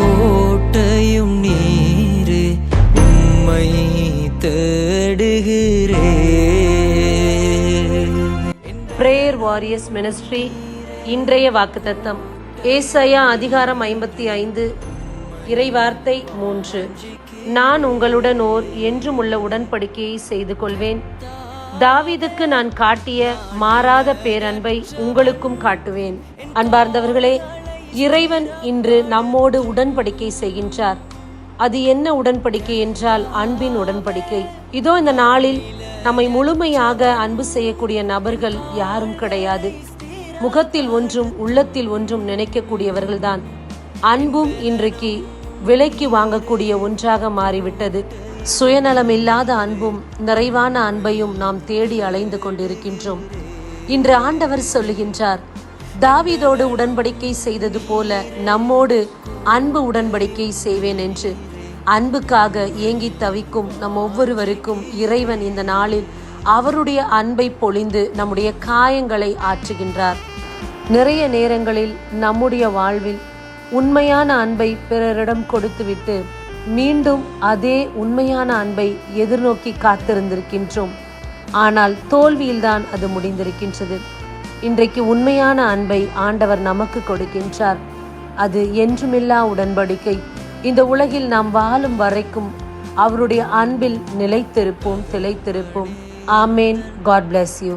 கோட்டையும் நீரே, உம்மை தேடுகிறேன். பிரேயர் வாரியர்ஸ் மினிஸ்ட்ரி இன்றைய வாக்குத்தத்தம் ஏசாயா அதிகாரம் 55 இறைவார்த்தை 3. நான் உங்களுடன் ஓர் என்றுமுள்ள உடன்படிக்கையை செய்து கொள்வேன். தாவீதுக்கு நான் காட்டிய மாறாத பேரன்பை உங்களுக்கும் காட்டுவேன். அன்பார்ந்தவர்களே, இறைவன் இன்று நம்மோடு உடன்படிக்கை செய்கின்றார். அது என்ன உடன்படிக்கை என்றால் அன்பின் உடன்படிக்கை. இதோ இந்த நாளில் நம்மை முழுமையாக அன்பு செய்யக்கூடிய நபர்கள் யாரும் கிடையாது. முகத்தில் ஒன்றும் உள்ளத்தில் ஒன்றும் நினைக்கக்கூடியவர்கள்தான். அன்பும் இன்றைக்கு விலைக்கு வாங்கக்கூடிய ஒன்றாக மாறிவிட்டது. சுயநலம் இல்லாத அன்பும் நிறைவான அன்பையும் நாம் தேடி அலைந்து கொண்டிருக்கின்றோம். இன்று ஆண்டவர் சொல்லுகின்றார், தாவீதோடு உடன்படிக்கை செய்தது போல நம்மோடு அன்பு உடன்படிக்கை செய்வேன் என்று. அன்புக்காக ஏங்கி தவிக்கும் நம் ஒவ்வொருவருக்கும் இறைவன் இந்த நாளில் அவருடைய அன்பை பொழிந்து நம்முடைய காயங்களை ஆற்றுகின்றார். நிறைய நேரங்களில் நம்முடைய வாழ்வில் உண்மையான அன்பை பிறரிடம் கொடுத்துவிட்டு மீண்டும் அதே உண்மையான அன்பை எதிர்நோக்கி காத்திருந்திருக்கின்றோம். ஆனால் தோல்வியில்தான் அது முடிந்திருக்கின்றது. இன்றைக்கு உண்மையான அன்பை ஆண்டவர் நமக்கு கொடுக்கின்றார். அது என்றுமில்லா உடன்படிக்கை. இந்த உலகில் நாம் வாழும் வரைக்கும் அவருடைய அன்பில் நிலைத்திருப்போம், திளைத்திருப்போம். ஆமேன். God bless you.